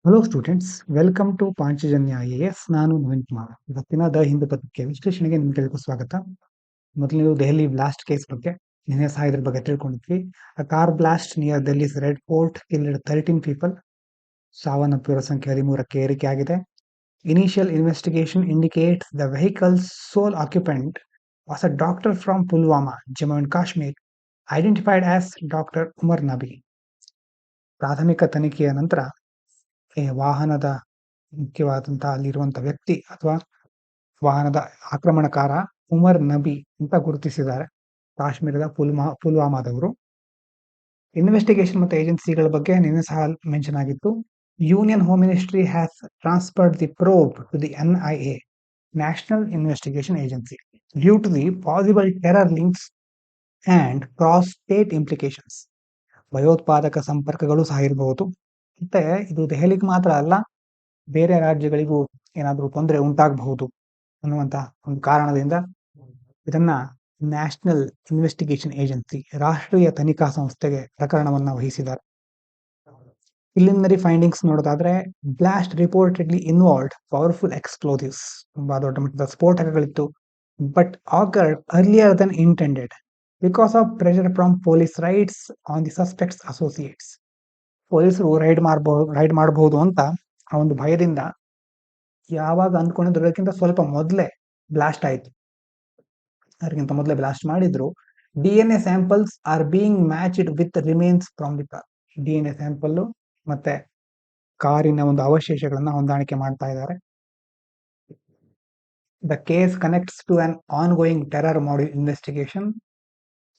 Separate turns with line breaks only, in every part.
Hello students, welcome to Panchajanya IAS. ನಾನು ನವೀನ್ ಕುಮಾರ್. ಇವತ್ತಿನ the Hindu ಪತ್ರಿಕೆ ವಿಶ್ಲೇಷಣೆಗೆ ನಿಮ್ಗೆಲ್ಲರಿಗೂ ಸ್ವಾಗತ. ಮೊದಲನೇದು ದೆಹಲಿ ಬ್ಲಾಸ್ಟ್ ಕೇಸ್ ಬಗ್ಗೆ. ನಿನ್ನೆ ಸಹ ಇದ್ರ ಬಗ್ಗೆ ತಿಳ್ಕೊಂಡಿದ್ವಿ. Car blast near Delhi's Red Fort killed 13 people. ಸಾವನ್ನಪ್ಪಿರುವ ಸಂಖ್ಯೆ 13ಕ್ಕೆ ಏರಿಕೆ ಆಗಿದೆ. Initial investigation indicates the vehicle's sole occupant was a doctor from Pulwama, Jammu and Kashmir, identified as doctor Umar Nabi. ಪ್ರಾಥಮಿಕ ತನಿಖೆಯ ನಂತರ ವಾಹನದ ಮುಖ್ಯವಾದಂತಹ ಅಲ್ಲಿರುವಂತಹ ವ್ಯಕ್ತಿ ಅಥವಾ ವಾಹನದ ಆಕ್ರಮಣಕಾರ ಉಮರ್ ನಬಿ ಅಂತ ಗುರುತಿಸಿದ್ದಾರೆ. ಕಾಶ್ಮೀರದ ಪುಲ್ವಾಮಾದವರು. ಇನ್ವೆಸ್ಟಿಗೇಷನ್ ಮತ್ತು ಏಜೆನ್ಸಿಗಳ ಬಗ್ಗೆ ನಿನ್ನೆ ಸಹ ಮೆನ್ಷನ್ ಆಗಿತ್ತು. Union home ministry has transferred the probe to the NIA, national investigation agency, due to the possible terror links and cross state implications. ಭಯೋತ್ಪಾದಕ ಸಂಪರ್ಕಗಳು ಸಹ ಇರಬಹುದು. ಮತ್ತೆ ಇದು ದೆಹಲಿಗೆ ಮಾತ್ರ ಅಲ್ಲ, ಬೇರೆ ರಾಜ್ಯಗಳಿಗೂ ಏನಾದರೂ ತೊಂದರೆ ಉಂಟಾಗಬಹುದು ಅನ್ನುವಂತ ಒಂದು ಕಾರಣದಿಂದ ಇದನ್ನ ನ್ಯಾಷನಲ್ ಇನ್ವೆಸ್ಟಿಗೇಷನ್ ಏಜೆನ್ಸಿ, ರಾಷ್ಟ್ರೀಯ ತನಿಖಾ ಸಂಸ್ಥೆಗೆ ಪ್ರಕರಣವನ್ನ ವಹಿಸಿದ್ದಾರೆ. ಪ್ರಿಲಿಮಿನರಿ ಫೈಂಡಿಂಗ್ಸ್ ನೋಡೋದಾದ್ರೆ, blast reportedly involved powerful explosives, ತುಂಬಾ ದೊಡ್ಡ ಮಟ್ಟದ ಸ್ಫೋಟಕಗಳಿತ್ತು. But occurred earlier than intended because of pressure from police raids on the suspects' associates. ಪೊಲೀಸರು ರೈಡ್ ಮಾಡಬಹುದು ಅಂತ ಆ ಒಂದು ಭಯದಿಂದ ಯಾವಾಗ ಅಂದ್ಕೊಂಡಿದ್ದಕ್ಕಿಂತ ಸ್ವಲ್ಪ ಮೊದಲೇ ಬ್ಲಾಸ್ಟ್ ಆಯಿತು. ಅದಕ್ಕಿಂತ ಮೊದಲೇ ಬ್ಲಾಸ್ಟ್ ಮಾಡಿದ್ರು. DNA samples are being matched with remains from the car. DNA sample ಮತ್ತೆ ಕಾರಿನ ಒಂದು ಅವಶೇಷಗಳನ್ನ ಹೊಂದಾಣಿಕೆ ಮಾಡ್ತಾ ಇದ್ದಾರೆ. The case connects to an ongoing terror module investigation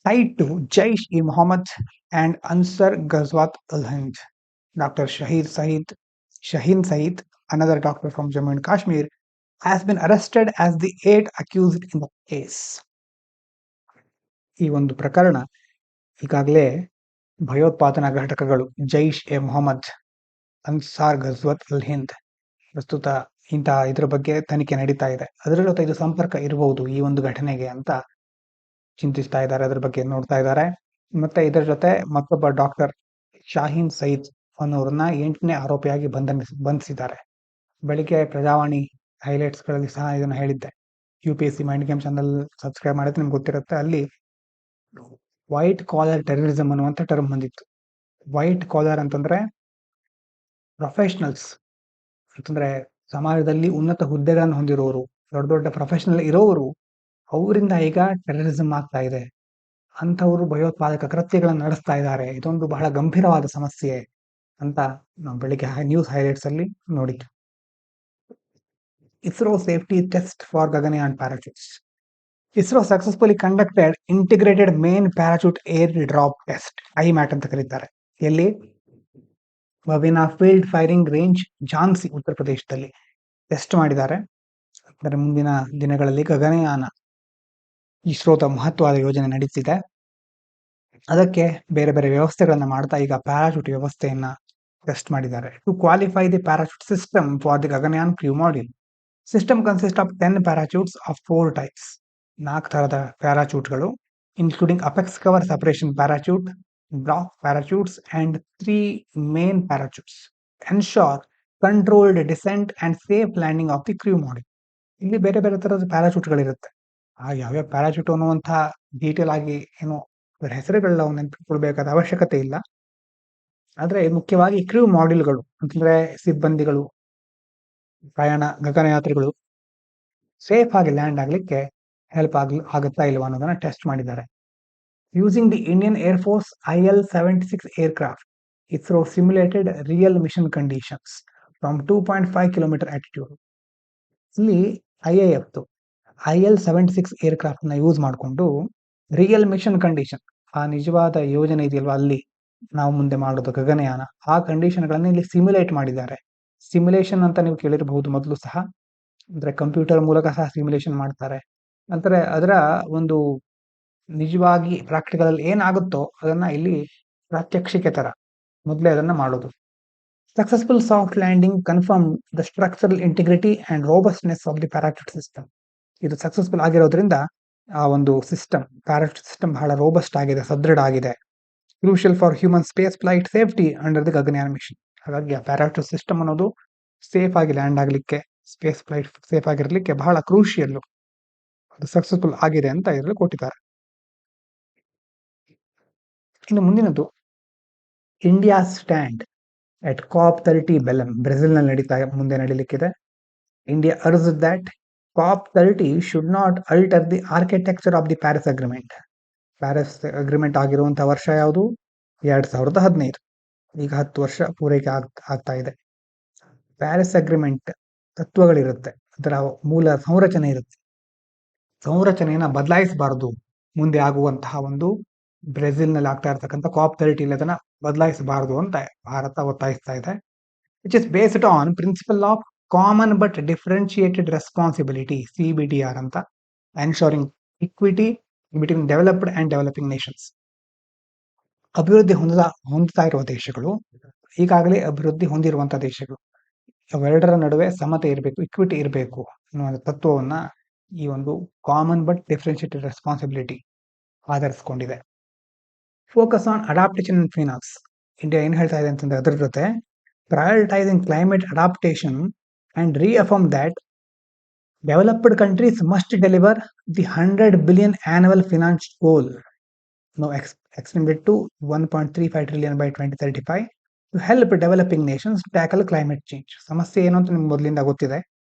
tied to Jaish-e-Mohammed and Ansar Ghazwat al-Hind. Dr. Shaheen Saeed, another doctor from Jammu and Kashmir, has been arrested as the 8th accused in the case. ಈ ಒಂದು ಪ್ರಕರಣ ಈಗಾಗಲೇ ಭಯೋತ್ಪಾದನಾ ಘಟಕಗಳು ಜೈಷ್-ಎ-ಮೊಹಮ್ಮದ್, ಅನ್ಸಾರ್ ಘಜ್ವತ್ ಅಲ್ ಹಿಂದ್ ಪ್ರಸ್ತುತ ಇದ್ರ ಬಗ್ಗೆ ತನಿಖೆ ನಡೀತಾ ಇದೆ. ಅದರ ಜೊತೆ ಇದು ಸಂಪರ್ಕ ಇರಬಹುದು ಈ ಒಂದು ಘಟನೆಗೆ ಅಂತ ಚಿಂತಿಸ್ತಾ ಇದ್ದಾರೆ, ಅದ್ರ ಬಗ್ಗೆ ನೋಡ್ತಾ ಇದ್ದಾರೆ. ಮತ್ತೆ ಇದರ ಜೊತೆ ಮತ್ತೊಬ್ಬ ಡಾಕ್ಟರ್ ಶಾಹೀನ್ ಸಯೀದ್ ಅನ್ನೋರನ್ನ 8ನೇ ಆರೋಪಿಯಾಗಿ ಬಂಧಿಸಿದ್ದಾರೆ. ಬೆಳಿಗ್ಗೆ ಪ್ರಜಾವಾಣಿ ಹೈಲೈಟ್ಸ್ ಗಳಲ್ಲಿ ಸಹ ಇದನ್ನ ಹೇಳಿದ್ದೆ. UPSC mind game channel subscribe ಮಾಡಿದ್ರೆ ನಿಮ್ಗೆ ಗೊತ್ತಿರುತ್ತೆ. ಅಲ್ಲಿ ವೈಟ್ ಕಾಲರ್ ಟೆರರಿಸಂ ಅನ್ನುವಂಥ ಟರ್ಮ್ ಬಂದಿತ್ತು. ವೈಟ್ ಕಾಲರ್ ಅಂತಂದ್ರೆ ಪ್ರೊಫೆಷನಲ್ಸ್ ಅಂತಂದ್ರೆ ಸಮಾಜದಲ್ಲಿ ಉನ್ನತ ಹುದ್ದೆಗಳನ್ನು ಹೊಂದಿರೋರು, ದೊಡ್ಡ ದೊಡ್ಡ ಪ್ರೊಫೆಷನಲ್ ಇರೋರು, ಅವರಿಂದ ಈಗ ಟೆರರಿಸಂ ಆಗ್ತಾ ಇದೆ. ಅಂಥವರು ಭಯೋತ್ಪಾದಕ ಕೃತ್ಯಗಳನ್ನು ನಡೆಸ್ತಾ ಇದ್ದಾರೆ. ಇದೊಂದು ಬಹಳ ಗಂಭೀರವಾದ ಸಮಸ್ಯೆ ಅಂತ ನಾವು ಬೆಳಿಗ್ಗೆ ನ್ಯೂಸ್ ಹೈಲೈಟ್ಸ್ ಅಲ್ಲಿ ನೋಡಿದ್ವಿ. ISRO safety test for Gaganyaan parachutes. ISRO successfully conducted integrated main parachute air drop test, IMAT ಅಂತ ಕರೀತಾರೆ. ಎಲ್ಲಿ? Babina field firing range, Jhansi, Uttar ಪ್ರದೇಶದಲ್ಲಿ ಟೆಸ್ಟ್ ಮಾಡಿದ್ದಾರೆ. ಅದರ ಮುಂದಿನ ದಿನಗಳಲ್ಲಿ ಗಗನಯಾನ ಇಸ್ರೋದ ಮಹತ್ವದ ಯೋಜನೆ ನಡೀತಿದೆ. ಅದಕ್ಕೆ ಬೇರೆ ಬೇರೆ ವ್ಯವಸ್ಥೆಗಳನ್ನ ಮಾಡ್ತಾ ಈಗ ಪ್ಯಾರಾಚೂಟ್ ವ್ಯವಸ್ಥೆಯನ್ನ ಟೆಸ್ಟ್ ಮಾಡಿದ್ದಾರೆ. To qualify the parachute system for the Gaganyaan crew module. System consist of 10 parachutes of 4 types. 4 ತರದ ಪ್ಯಾರಾಚೂಟ್ಗಳು, including apex cover separation parachute, block parachutes and 3 main parachutes. Ensure controlled descent and safe landing of the crew module. ಇಲ್ಲಿ ಬೇರೆ ಬೇರೆ ತರದ ಪ್ಯಾರಾಚೂಟ್ಗಳಿರುತ್ತೆ. ಆ ಯಾವ್ಯಾವ parachute ಅನ್ನುವಂಥ detail ಆಗಿ ಏನು ಅದರ ಹೆಸರುಗಳನ್ನ ನಾವು ನೆನಪಿಟ್ಕೊಳ್ಬೇಕಾದ ಅವಶ್ಯಕತೆ ಇಲ್ಲ. ಆದ್ರೆ ಮುಖ್ಯವಾಗಿ ಕ್ರೂ ಮಾಡ್ಯೂಲ್ಗಳು ಅಂತಂದ್ರೆ ಸಿಬ್ಬಂದಿಗಳು, ಗಗನಯಾತ್ರಿಗಳು ಸೇಫ್ ಆಗಿ ಲ್ಯಾಂಡ್ ಆಗ್ಲಿಕ್ಕೆ ಹೆಲ್ಪ್ ಆಗುತ್ತಾ ಇಲ್ವಾ ಅನ್ನೋದನ್ನ ಟೆಸ್ಟ್ ಮಾಡಿದ್ದಾರೆ. Using the Indian air force IL-76 aircraft, ISRO simulated real mission conditions from 2.5 kilometre attitude. ಇಲ್ಲಿ IAF IL-76 ಏರ್ಕ್ರಾಫ್ಟ್ ನ ಯೂಸ್ ಮಾಡಿಕೊಂಡು ರಿಯಲ್ ಮಿಷನ್ ಕಂಡೀಷನ್, ಆ ನಿಜವಾದ ಯೋಜನೆ ಇದೆಯಲ್ವಾ ಅಲ್ಲಿ ನಾವು ಮುಂದೆ ಮಾಡೋದು ಗಗನಯಾನ, ಆ ಕಂಡೀಷನ್ಗಳನ್ನ ಇಲ್ಲಿ ಸಿಮ್ಯುಲೇಟ್ ಮಾಡಿದ್ದಾರೆ. ಸಿಮ್ಯುಲೇಷನ್ ಅಂತ ನೀವು ಕೇಳಿರಬಹುದು ಮೊದಲು ಸಹ, ಅಂದ್ರೆ ಕಂಪ್ಯೂಟರ್ ಮೂಲಕ ಸಹ ಸಿಮ್ಯುಲೇಷನ್ ಮಾಡ್ತಾರೆ. ನಂತರ ಅದರ ಒಂದು ನಿಜವಾಗಿ ಪ್ರಾಕ್ಟಿಕಲ್ ಅಲ್ಲಿ ಏನಾಗುತ್ತೋ ಅದನ್ನ ಇಲ್ಲಿ ಪ್ರಾತ್ಯಕ್ಷಿಕೆ ತರ ಮೊದಲೇ ಅದನ್ನ ಮಾಡೋದು. Successful soft landing confirm the structural integrity and robustness of the parachute system. ಇದು ಸಕ್ಸಸ್ಫುಲ್ ಆಗಿರೋದ್ರಿಂದ ಆ ಒಂದು ಸಿಸ್ಟಮ್, ಪ್ಯಾರಾಚೂಟ್ ಸಿಸ್ಟಮ್ ಬಹಳ ರೋಬಸ್ಟ್ ಆಗಿದೆ, ಸದೃಢ ಆಗಿದೆ. Crucial for human space flight safety under the Gaganyaan mission. ಹಾಗಾಗಿ ಆ ಪ್ಯಾರಾಚೂಟ್ ಸಿಸ್ಟಮ್ ಅನ್ನೋದು ಸೇಫ್ ಆಗಿ ಲ್ಯಾಂಡ್ ಆಗಲಿಕ್ಕೆ, ಸ್ಪೇಸ್ ಫ್ಲೈಟ್ ಸೇಫ್ ಆಗಿರ್ಲಿಕ್ಕೆ ಬಹಳ ಕ್ರೂಷಿಯಲ್. ಅದು ಸಕ್ಸಸ್ಫುಲ್ ಆಗಿದೆ ಅಂತ ಇದರಲ್ಲಿ ಕೊಟ್ಟಿದ್ದಾರೆ. ಇನ್ನು ಮುಂದಿನದು India stand at COP30 Belem, ಬ್ರೆಜಿಲ್ನಲ್ಲಿ ಮುಂದೆ ನಡೀಲಿಕ್ಕಿದೆ. India urges that COP30 should not alter the architecture of the Paris agreement. Paris agreement ಆಗಿರುವಂತಹ ವರ್ಷ ಯಾವುದು? 2015. ಈಗ 10 ವರ್ಷ ಪೂರೈಕೆ ಆಗ್ತಾ ಇದೆ. ಪ್ಯಾರಿಸ್ ಅಗ್ರಿಮೆಂಟ್ ತತ್ವಗಳಿರುತ್ತೆ, ಅದರ ಮೂಲ ಸಂರಚನೆ ಇರುತ್ತೆ. ಸಂರಚನೆಯನ್ನ ಬದಲಾಯಿಸಬಾರದು. ಮುಂದೆ ಆಗುವಂತಹ ಒಂದು ಬ್ರೆಜಿಲ್ನಲ್ಲಿ ಆಗ್ತಾ ಇರ್ತಕ್ಕಂಥ COP30 ಅದನ್ನ ಬದಲಾಯಿಸಬಾರದು ಅಂತ ಭಾರತ ಒತ್ತಾಯಿಸ್ತಾ ಇದೆ. Which is based on principle of common but differentiated responsibility, CBDR ಅಂತ, ensuring equity between developed and developing nations. ಅಭಿವೃದ್ಧಿ ಹೊಂದುತ್ತಾ ಇರುವ ದೇಶಗಳು, ಈಗಾಗಲೇ ಅಭಿವೃದ್ಧಿ ಹೊಂದಿರುವಂತಹ ದೇಶಗಳು, ಅವೆರಡರ ನಡುವೆ ಸಮತೆ ಇರಬೇಕು, ಇಕ್ವಿಟಿ ಇರಬೇಕು ಅನ್ನುವ ತತ್ವವನ್ನ ಈ ಒಂದು ಕಾಮನ್ ಬಟ್ ಡಿಫರೆನ್ಶಿಯೇಟೆಡ್ ರೆಸ್ಪಾನ್ಸಿಬಿಲಿಟಿ ಆಧರಿಸಿಕೊಂಡಿದೆ. Focus on adaptation and finance. India ಏನ್ ಹೇಳ್ತಾ ಇದೆ ಅಂತಂದ್ರೆ ಅದರ ಜೊತೆ prioritising climate adaptation and reaffirm that developed countries must deliver the 100 billion annual finance goal, now extended to 1.35 trillion by 2035 to help developing nations tackle climate change. ಸಮಸ್ಯೆ ಏನು ಅಂತ ನಿಮ್ಗೆ ಮೊದಲಿಂದ ಗೊತ್ತಿದೆ.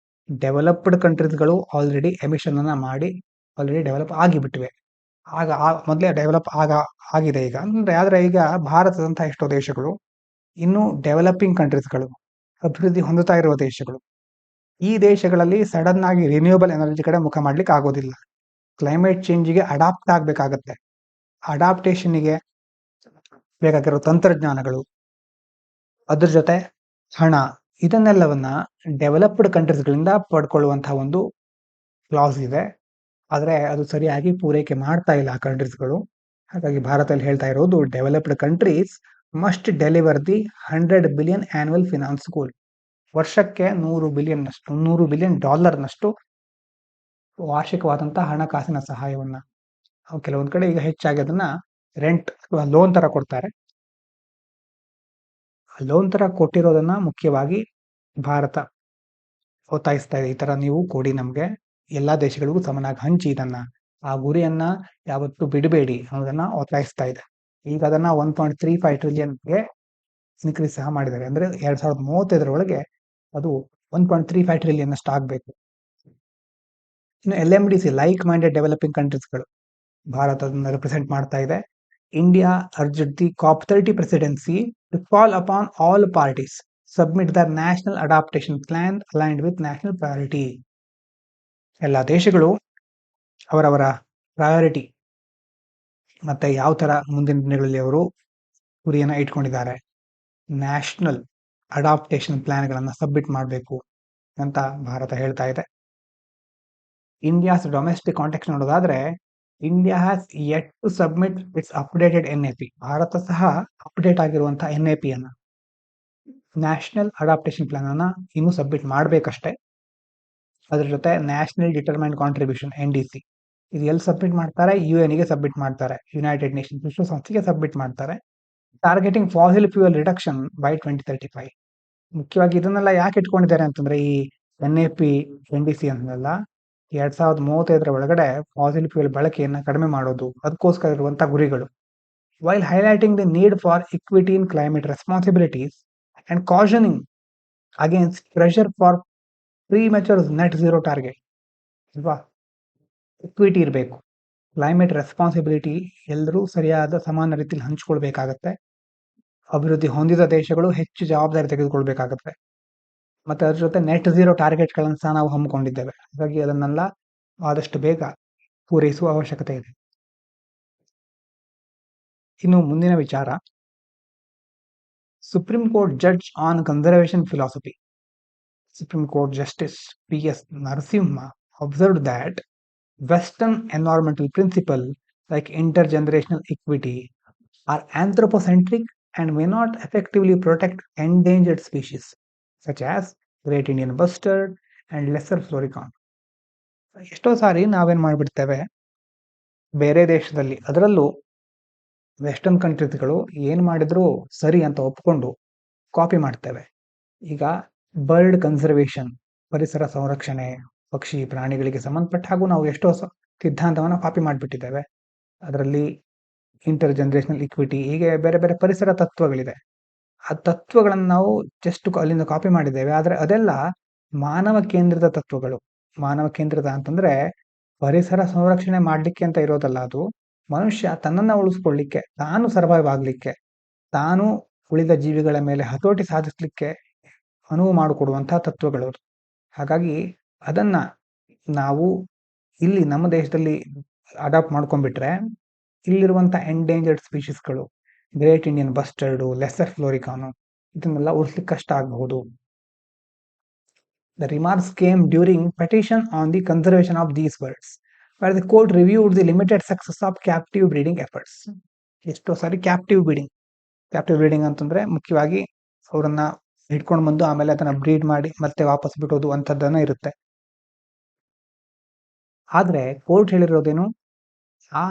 ಡೆವಲಪ್ಡ್ ಕಂಟ್ರೀಸ್ಗಳು ಆಲ್ರೆಡಿ ಎಮಿಷನ್ ಅನ್ನ ಮಾಡಿ ಆಲ್ರೆಡಿ ಡೆವಲಪ್ ಆಗಿಬಿಟ್ಟಿವೆ. ಆಗ ಮೊದಲೇ ಡೆವಲಪ್ ಆಗಿದೆ ಈಗ ಅಂದ್ರೆ. ಆದ್ರೆ ಈಗ ಭಾರತದಂತಹ ಎಷ್ಟೋ ದೇಶಗಳು, ಇನ್ನು ಡೆವಲಪಿಂಗ್ ಕಂಟ್ರೀಸ್ಗಳು, ಅಭಿವೃದ್ಧಿ ಹೊಂದುತ್ತಾ ಇರುವ ದೇಶಗಳು, ಈ ದೇಶಗಳಲ್ಲಿ ಸಡನ್ ಆಗಿ ರಿನ್ಯೂಯಬಲ್ ಎನರ್ಜಿ ಕಡೆ ಮುಖ ಮಾಡ್ಲಿಕ್ಕೆ ಆಗೋದಿಲ್ಲ. Climate ಚೇಂಜ್ಗೆ adapt ಆಗ್ಬೇಕಾಗತ್ತೆ. ಅಡಾಪ್ಟೇಷನ್ಗೆ ಬೇಕಾಗಿರೋ ತಂತ್ರಜ್ಞಾನಗಳು, ಅದ್ರ ಜೊತೆ ಹಣ, ಇದನ್ನೆಲ್ಲವನ್ನ ಡೆವಲಪ್ಡ್ ಕಂಟ್ರೀಸ್ಗಳಿಂದ ಪಡ್ಕೊಳ್ಳುವಂತಹ ಒಂದು ಕ್ಲಾಸ್ ಇದೆ. ಆದ್ರೆ ಅದು ಸರಿಯಾಗಿ ಪೂರೈಕೆ ಮಾಡ್ತಾ ಇಲ್ಲ ಆ ಕಂಟ್ರೀಸ್ಗಳು. ಹಾಗಾಗಿ ಭಾರತದಲ್ಲಿ ಹೇಳ್ತಾ ಇರೋದು developed countries must deliver the 100 billion annual finance goal. ವರ್ಷಕ್ಕೆ $100 billion ವಾರ್ಷಿಕವಾದಂತಹ ಹಣಕಾಸಿನ ಸಹಾಯವನ್ನ. ಕೆಲವೊಂದ್ ಕಡೆ ಈಗ ಹೆಚ್ಚಾಗಿ ಅದನ್ನ ರೆಂಟ್ ಅಥವಾ ಲೋನ್ ತರ ಕೊಡ್ತಾರೆ. ಲೋನ್ ತರ ಕೊಟ್ಟಿರೋದನ್ನ ಮುಖ್ಯವಾಗಿ ಭಾರತ ಒತ್ತಾಯಿಸ್ತಾ ಇದೆ, ಈ ತರ ನೀವು ಕೊಡಿ ನಮ್ಗೆ, ಎಲ್ಲಾ ದೇಶಗಳಿಗೂ ಸಮನಾಗಿ ಹಂಚಿ ಇದನ್ನ, ಆ ಗುರಿಯನ್ನ ಯಾವತ್ತೂ ಬಿಡಬೇಡಿ ಅನ್ನೋದನ್ನ ಒತ್ತಾಯಿಸ್ತಾ ಇದೆ. ಈಗ ಅದನ್ನ 1.35 trillion ಇನ್ಕ್ರೀಸ್ ಸಹ ಮಾಡಿದ್ದಾರೆ. ಅಂದ್ರೆ 2035 ಒಳಗೆ ಅದು 1.35 trillion ಅಷ್ಟು ಆಗ್ಬೇಕು. ಇನ್ನು LMDC, ಲೈಕ್ ಮೈಂಡೆಡ್ ಡೆವಲಪಿಂಗ್ ಕಂಟ್ರೀಸ್ಗಳು, ಭಾರತದನ್ನ ರೆಪ್ರೆಸೆಂಟ್ ಮಾಡ್ತಾ ಇದೆ. India urged the COP30 presidency to call upon all parties submit their national adaptation plan aligned with national priority. ಎಲ್ಲ ದೇಶಗಳು ಅವರವರ ಪ್ರಯಾರಿಟಿ ಮತ್ತೆ ಯಾವ ತರ ಮುಂದಿನ ದಿನಗಳಲ್ಲಿ ಅವರು ಗುರಿಯನ್ನ ಇಟ್ಕೊಂಡಿದ್ದಾರೆ, ನ್ಯಾಷನಲ್ ಅಡಾಪ್ಟೇಷನ್ ಪ್ಲಾನ್ಗಳನ್ನ ಸಬ್ಮಿಟ್ ಮಾಡಬೇಕು ಅಂತ ಭಾರತ ಹೇಳ್ತಾ ಇದೆ. ಇಂಡಿಯಾಸ್ ಡೊಮೆಸ್ಟಿಕ್ ಕಾಂಟೆಕ್ಸ್ಟ್ ನೋಡೋದಾದ್ರೆ, India has yet to submit its updated NAP. Bharat ಸಹ ಅಪ್ಡೇಟ್ ಆಗಿರುವಂತಹ NAP ಅನ್ನ, ನ್ಯಾಷನಲ್ ಅಡಾಪ್ಟೇಷನ್ ಪ್ಲಾನ್ ಅನ್ನ ಇನ್ನೂ ಸಬ್ಮಿಟ್ ಮಾಡ್ಬೇಕಷ್ಟೇ. ಅದ್ರ ಜೊತೆ ನ್ಯಾಷನಲ್ ಡಿಟರ್ಮೈನ್ಡ್ ಕಾಂಟ್ರಿಬ್ಯೂಷನ್ NDC, ಇದು ಎಲ್ಲಿ ಸಬ್ಮಿಟ್ ಮಾಡ್ತಾರೆ? UN ಗೆ ಸಬ್ಮಿಟ್ ಮಾಡ್ತಾರೆ, ಯುನೈಟೆಡ್ ನೇಷನ್ಸ್ ವಿಶ್ವಸಂಸ್ಥೆಗೆ ಸಬ್ಮಿಟ್ ಮಾಡ್ತಾರೆ. Targeting fossil fuel reduction by 2035. ಮುಖ್ಯವಾಗಿ ಇದನ್ನೆಲ್ಲ ಯಾಕೆ ಇಟ್ಕೊಂಡಿದ್ದಾರೆ ಅಂತಂದ್ರೆ, ಈ NAP NDC ಅನ್ನೆಲ್ಲ 2035 ಒಳಗಡೆ ಫಾಸಿಲ್ ಫ್ಯೂಯಲ್ ಬಳಕೆಯನ್ನ ಕಡಿಮೆ ಮಾಡೋದು, ಅದಕ್ಕೋಸ್ಕರ ಇರುವಂತಹ ಗುರಿಗಳು. While highlighting the need for equity in climate responsibilities and cautioning against pressure for premature net zero target. ಅಲ್ವಾ, ಇಕ್ವಿಟಿ ಇರಬೇಕು, ಕ್ಲೈಮೇಟ್ ರೆಸ್ಪಾನ್ಸಿಬಿಲಿಟಿ ಎಲ್ಲರೂ ಸರಿಯಾದ ಸಮಾನ ರೀತಿಯಲ್ಲಿ ಹಂಚ್ಕೊಳ್ಬೇಕಾಗತ್ತೆ. ಅಭಿವೃದ್ಧಿ ಹೊಂದಿದ ದೇಶಗಳು ಹೆಚ್ಚು ಜವಾಬ್ದಾರಿ ತೆಗೆದುಕೊಳ್ಬೇಕಾಗತ್ತೆ. ಮತ್ತೆ ಅದ್ರ ಜೊತೆ ನೆಟ್ ಝೀರೋ ಟಾರ್ಗೆಟ್ಗಳನ್ನು ಸಹ ನಾವು ಹಮ್ಮಿಕೊಂಡಿದ್ದೇವೆ. ಹಾಗಾಗಿ ಅದನ್ನೆಲ್ಲ ಆದಷ್ಟು ಬೇಗ ಪೂರೈಸುವ ಅವಶ್ಯಕತೆ ಇದೆ. ಇನ್ನು ಮುಂದಿನ ವಿಚಾರ, supreme court judge on conservation philosophy. Supreme Court Justice P.S. Narasimha observed that Western environmental principles like intergenerational equity are anthropocentric and may not effectively protect endangered species such as Great Indian Bustard and Lesser Floricon. ಎಷ್ಟೋ ಸಾರಿ ನಾವೇನ್ ಮಾಡ್ಬಿಡ್ತೇವೆ, ಬೇರೆ ದೇಶದಲ್ಲಿ, ಅದರಲ್ಲೂ western ಕಂಟ್ರೀಸ್ಗಳು ಏನ್ ಮಾಡಿದ್ರು ಸರಿ ಅಂತ ಒಪ್ಕೊಂಡು ಕಾಪಿ ಮಾಡ್ತೇವೆ. ಈಗ ಬರ್ಡ್ ಕನ್ಸರ್ವೇಷನ್, ಪರಿಸರ ಸಂರಕ್ಷಣೆ, ಪಕ್ಷಿ ಪ್ರಾಣಿಗಳಿಗೆ ಸಂಬಂಧಪಟ್ಟ ಹಾಗೂ ನಾವು ಎಷ್ಟೋ ಸಿದ್ಧಾಂತವನ್ನು ಕಾಪಿ ಮಾಡಿಬಿಟ್ಟಿದ್ದೇವೆ. ಅದರಲ್ಲಿ ಇಂಟರ್ ಜನರೇಷನಲ್ ಇಕ್ವಿಟಿ, ಹೀಗೆ ಬೇರೆ ಬೇರೆ ಪರಿಸರ ತತ್ವಗಳಿದೆ. ಆ ತತ್ವಗಳನ್ನು ನಾವು ಜಸ್ಟ್ ಅಲ್ಲಿಂದ ಕಾಪಿ ಮಾಡಿದ್ದೇವೆ. ಆದ್ರೆ ಅದೆಲ್ಲ ಮಾನವ ಕೇಂದ್ರಿತ ತತ್ವಗಳು. ಮಾನವ ಕೇಂದ್ರಿತ ಅಂತಂದ್ರೆ ಪರಿಸರ ಸಂರಕ್ಷಣೆ ಮಾಡ್ಲಿಕ್ಕೆ ಅಂತ ಇರೋದಲ್ಲ. ಅದು ಮನುಷ್ಯ ತನ್ನನ್ನ ಉಳಿಸ್ಕೊಳ್ಳಿಕ್ಕೆ, ತಾನು ಸರ್ವೈವ್ ಆಗ್ಲಿಕ್ಕೆ, ತಾನು ಉಳಿದ ಜೀವಿಗಳ ಮೇಲೆ ಹತೋಟಿ ಸಾಧಿಸ್ಲಿಕ್ಕೆ ಅನುವು ಮಾಡಿಕೊಡುವಂತಹ ತತ್ವಗಳು. ಹಾಗಾಗಿ ಅದನ್ನ ನಾವು ಇಲ್ಲಿ ನಮ್ಮ ದೇಶದಲ್ಲಿ ಅಡಾಪ್ಟ್ ಮಾಡ್ಕೊಂಡ್ಬಿಟ್ರೆ ಇಲ್ಲಿರುವಂತ ಎಂಡೇಂಜರ್ಡ್ ಸ್ಪೀಶೀಸ್ಗಳು, great Indian bustard, lesser florican, ಇದನ್ನೆಲ್ಲ ಉಳಿಸ್ಲಿಕ್ಕೆ ಕಷ್ಟ ಆಗಬಹುದು. The remarks came during petition on the conservation of these birds, where the court reviewed the limited success of captive breeding efforts. ಎಷ್ಟೋ ಸಾರಿ ಕ್ಯಾಪ್ಟಿವ್ ಬ್ರೀಡಿಂಗ್ ಅಂತಂದ್ರೆ ಮುಖ್ಯವಾಗಿ ಅವರನ್ನ ಹಿಡ್ಕೊಂಡು ಬಂದು ಆಮೇಲೆ ಅದನ್ನ ಬ್ರೀಡ್ ಮಾಡಿ ಮತ್ತೆ ವಾಪಸ್ ಬಿಡೋದು ಅಂತದ್ದನ್ನ ಇರುತ್ತೆ. ಆದ್ರೆ ಕೋರ್ಟ್ ಹೇಳಿರೋದೇನು,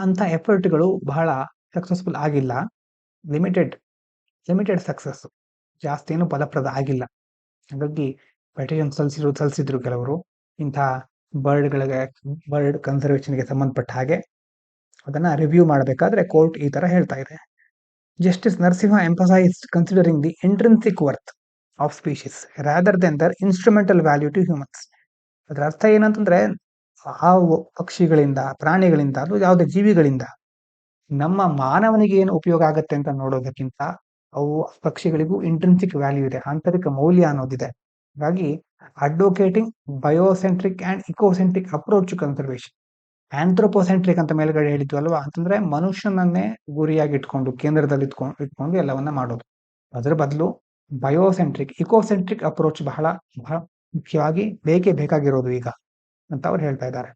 ಅಂತ ಎಫರ್ಟ್ಗಳು ಬಹಳ ಸಕ್ಸಸ್ಫುಲ್ ಆಗಿಲ್ಲ. ಲಿಮಿಟೆಡ್ ಸಕ್ಸಸ್, ಜಾಸ್ತಿ ಏನು ಫಲಪ್ರದ ಆಗಿಲ್ಲ. ಹಾಗಾಗಿ ಪೆಟಿಷನ್ ಸಲ್ಲಿಸಿದ್ರು ಕೆಲವರು ಇಂತಹ ಬರ್ಡ್ ಕನ್ಸರ್ವೇಷನ್ಗೆ ಸಂಬಂಧಪಟ್ಟ ಹಾಗೆ. ಅದನ್ನ ರಿವ್ಯೂ ಮಾಡಬೇಕಾದ್ರೆ ಕೋರ್ಟ್ ಈ ತರ ಹೇಳ್ತಾ ಇದೆ. Justice Narasimha emphasised considering the intrinsic worth of species rather than their instrumental value to humans. ಅದರ ಅರ್ಥ ಏನಂತಂದ್ರೆ ಆ ಪಕ್ಷಿಗಳಿಂದ, ಪ್ರಾಣಿಗಳಿಂದ, ಅದು ಯಾವುದೇ ಜೀವಿಗಳಿಂದ ನಮ್ಮ ಮಾನವನಿಗೆ ಏನು ಉಪಯೋಗ ಆಗತ್ತೆ ಅಂತ ನೋಡೋದಕ್ಕಿಂತ ಅವು ಪಕ್ಷಿಗಳಿಗೂ ಇಂಟ್ರಿನ್ಸಿಕ್ ವ್ಯಾಲ್ಯೂ ಇದೆ, ಆಂತರಿಕ ಮೌಲ್ಯ ಅನ್ನೋದಿದೆ. ಹಾಗಾಗಿ advocating ಬಯೋಸೆಂಟ್ರಿಕ್ and ಇಕೋಸೆಂಟ್ರಿಕ್ approach to conservation. ಆಂಥ್ರೋಪೋಸೆಂಟ್ರಿಕ್ ಅಂತ ಮೇಲ್ಗಡೆ ಹೇಳಿದ್ವು ಅಲ್ವಾ, ಅಂತಂದ್ರೆ ಮನುಷ್ಯನನ್ನೇ ಗುರಿಯಾಗಿ ಇಟ್ಕೊಂಡು, ಕೇಂದ್ರದಲ್ಲಿ ಇಟ್ಕೊಂಡು ಎಲ್ಲವನ್ನ ಮಾಡೋದು. ಅದರ ಬದಲು ಬಯೋಸೆಂಟ್ರಿಕ್, ಇಕೋಸೆಂಟ್ರಿಕ್ ಅಪ್ರೋಚ್ ಬಹಳ ಮುಖ್ಯವಾಗಿ ಬೇಕಾಗಿರೋದು ಈಗ ಅಂತ ಅವ್ರು ಹೇಳ್ತಾ ಇದ್ದಾರೆ.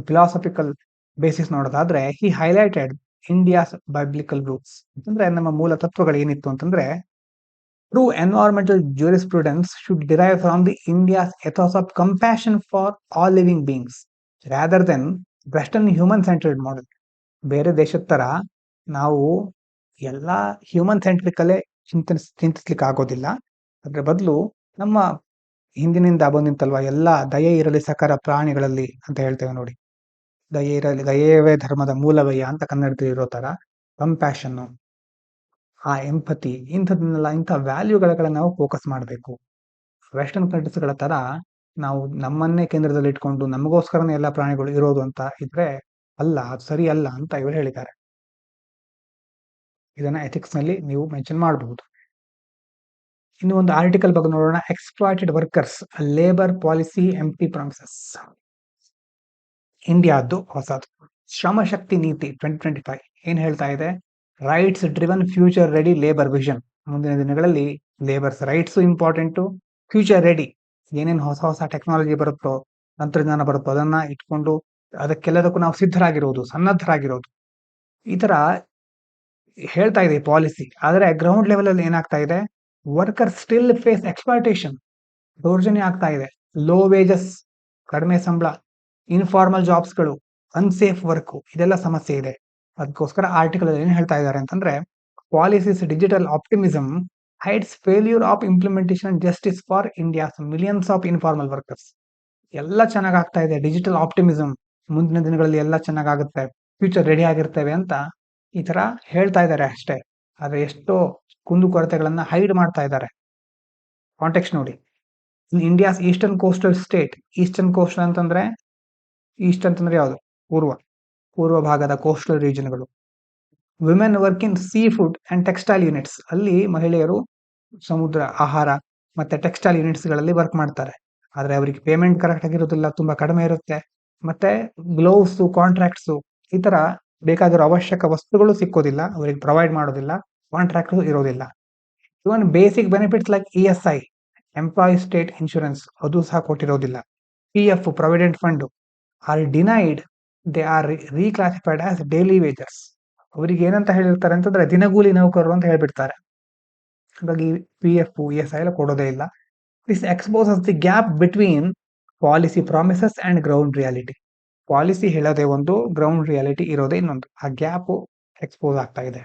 ಫಿಲಾಸಫಿಕಲ್ ಬೇಸಿಸ್ ನೋಡೋದಾದ್ರೆ, ಹಿ ಹೈಲೈಟೆಡ್ ಇಂಡಿಯಾಸ್ ಬೈಬ್ಲಿಕಲ್ ರೂಟ್ಸ್. ಅಂತಂದ್ರೆ ನಮ್ಮ ಮೂಲ ತತ್ವಗಳು ಏನಿತ್ತು ಅಂತಂದ್ರೆ, true environmental jurisprudence should derive from the India's ethos of compassion for all living beings rather than Western human-centered model. ಬೇರೆ ದೇಶದ ತರ ನಾವು ಎಲ್ಲಾ ಹ್ಯೂಮನ್ ಸೆಂಟ್ರಿಕ್ ಅಲ್ಲೇ ಚಿಂತಿಸ್ಲಿಕ್ಕೆ ಆಗೋದಿಲ್ಲ. ಅದ್ರ ಬದಲು ನಮ್ಮ ಹಿಂದಿನಿಂದ ಬಂದಿಂತಲ್ವಾ, ಎಲ್ಲಾ ದಯೆ ಇರಲಿ ಸಕಲ ಪ್ರಾಣಿಗಳಲ್ಲಿ ಅಂತ ಹೇಳ್ತೇವೆ ನೋಡಿ. ದಯೆಯವೇ ಧರ್ಮದ ಮೂಲವಯ್ಯ ಅಂತ ಕನ್ನಡದಲ್ಲಿ ಇರೋ ತರ ಕಂಪ್ಯಾಷನ್, ಆ ಎಂಪತಿ, ಇಂಥ ವ್ಯಾಲ್ಯೂಗಳ ನಾವು ಫೋಕಸ್ ಮಾಡಬೇಕು. ವೆಸ್ಟರ್ನ್ ಕಂಟ್ರೀಸ್ಗಳ ತರ ನಾವು ನಮ್ಮನ್ನೇ ಕೇಂದ್ರದಲ್ಲಿ ಇಟ್ಕೊಂಡು ನಮಗೋಸ್ಕರನೇ ಎಲ್ಲ ಪ್ರಾಣಿಗಳು ಇರೋದು ಅಂತ ಇದ್ರೆ ಅಲ್ಲ, ಅದು ಸರಿ ಅಲ್ಲ ಅಂತ ಇವರು ಹೇಳಿದ್ದಾರೆ. ಇದನ್ನ ಎಥಿಕ್ಸ್ ನಲ್ಲಿ ನೀವು ಮೆನ್ಷನ್ ಮಾಡಬಹುದು. ಇನ್ನು ಒಂದು ಆರ್ಟಿಕಲ್ ಬಗ್ಗೆ ನೋಡೋಣ. Exploited workers, labour policy empty promises. ಇಂಡಿಯಾದ್ದು ಹೊಸದು ಶ್ರಮಶಕ್ತಿ ನೀತಿ 2025 ಏನ್ ಹೇಳ್ತಾ ಇದೆ? Rights driven future ready labour vision. ಮುಂದಿನ ದಿನಗಳಲ್ಲಿ labours rights important, future ready, ಏನೇನು ಹೊಸ ಟೆಕ್ನಾಲಜಿ ಬರುತ್ತೋ, ತಂತ್ರಜ್ಞಾನ ಬರುತ್ತೋ ಅದನ್ನ ಇಟ್ಕೊಂಡು ಅದಕ್ಕೆಲ್ಲದಕ್ಕೂ ನಾವು ಸಿದ್ಧರಾಗಿರೋದು, ಸನ್ನದ್ಧರಾಗಿರೋದು, ಈ ತರ ಹೇಳ್ತಾ ಇದೆ ಪಾಲಿಸಿ. ಆದ್ರೆ ಗ್ರೌಂಡ್ ಲೆವೆಲ್ ಅಲ್ಲಿ ಏನಾಗ್ತಾ ಇದೆ? ವರ್ಕರ್ ಸ್ಟಿಲ್ ಫೇಸ್ ಎಕ್ಸ್‌ಪ್ಲಾಯ್ಟೇಷನ್, ದೌರ್ಜನ್ಯ ಆಗ್ತಾ ಇದೆ. ಲೋ ವೇಜಸ್, ಕಡಿಮೆ ಸಂಬಳ, ಇನ್ಫಾರ್ಮಲ್ ಜಾಬ್ಸ್ಗಳು, ಅನ್ಸೇಫ್ ವರ್ಕ್, ಇದೆಲ್ಲ ಸಮಸ್ಯೆ ಇದೆ. ಅದಕ್ಕೋಸ್ಕರ ಆರ್ಟಿಕಲ್ ಅಲ್ಲಿ ಏನ್ ಹೇಳ್ತಾ ಇದ್ದಾರೆ ಅಂತಂದ್ರೆ, policies digital optimism hides failure of implementation justice for India's millions of informal workers. ಎಲ್ಲ ಚೆನ್ನಾಗಾಗ್ತಾ ಇದೆ, ಡಿಜಿಟಲ್ ಆಪ್ಟಿಮಿಸಮ್, ಮುಂದಿನ ದಿನಗಳಲ್ಲಿ ಎಲ್ಲ ಚೆನ್ನಾಗಾಗುತ್ತೆ, ಫ್ಯೂಚರ್ ರೆಡಿ ಆಗಿರ್ತೇವೆ ಅಂತ ಈ ತರ ಹೇಳ್ತಾ ಇದ್ದಾರೆ ಅಷ್ಟೇ. ಆದ್ರೆ ಎಷ್ಟೋ ಕುಂದುಕೊರತೆಗಳನ್ನ ಹೈಡ್ ಮಾಡ್ತಾ ಇದ್ದಾರೆ. ಕಾಂಟೆಕ್ಸ್ಟ್ ನೋಡಿ. In India's eastern coastal state, eastern coastal ಅಂತಂದ್ರೆ ಈಸ್ಟ್ ಅಂತಂದ್ರೆ ಯಾವುದು? ಪೂರ್ವ ಭಾಗದ ಕೋಸ್ಟಲ್ ರೀಜನ್ಗಳು. Women work in seafood and textile units, ಅಲ್ಲಿ ಮಹಿಳೆಯರು ಸಮುದ್ರ ಆಹಾರ ಮತ್ತೆ ಟೆಕ್ಸ್ಟೈಲ್ ಯೂನಿಟ್ಸ್ ಗಳಲ್ಲಿ ವರ್ಕ್ ಮಾಡ್ತಾರೆ. ಆದ್ರೆ ಅವರಿಗೆ ಪೇಮೆಂಟ್ ಕರೆಕ್ಟ್ ಆಗಿರೋದಿಲ್ಲ, ತುಂಬಾ ಕಡಿಮೆ ಇರುತ್ತೆ. ಮತ್ತೆ ಗ್ಲೌಸ್, ಕಾಂಟ್ರಾಕ್ಟ್ಸ್, ಈ ತರ ಬೇಕಾಗಿರೋ ಅವಶ್ಯಕ ವಸ್ತುಗಳು ಸಿಕ್ಕೋದಿಲ್ಲ, ಅವರಿಗೆ ಪ್ರೊವೈಡ್ ಮಾಡೋದಿಲ್ಲ, ಕಾಂಟ್ರಾಕ್ಟ್ ಇರೋದಿಲ್ಲ. Even basic benefits like ESI, employee state insurance, ಅದು ಸಹ ಕೊಟ್ಟಿರೋದಿಲ್ಲ. PF, provident fund are denied, they are reclassified as daily wagers. ಅವರಿಗೆ ಏನಂತ ಹೇಳಿರ್ತಾರೆ ಅಂತಂದ್ರೆ ದಿನಗೂಲಿ ನೌಕರರು ಅಂತ ಹೇಳ್ಬಿಡ್ತಾರೆ. ಹಾಗಾಗಿ PF, ESI ಎಲ್ಲ ಕೊಡೋದೇ ಇಲ್ಲ. This ಎಕ್ಸ್ಪೋಸಸ್ the gap between policy promises and ground reality. Policy ಹೇಳೋದೇ ಒಂದು, ಗ್ರೌಂಡ್ ರಿಯಾಲಿಟಿ ಇರೋದೇ ಇನ್ನೊಂದು. ಆ ಗ್ಯಾಪ್ ಎಕ್ಸ್ಪೋಸ್ ಆಗ್ತಾ ಇದೆ.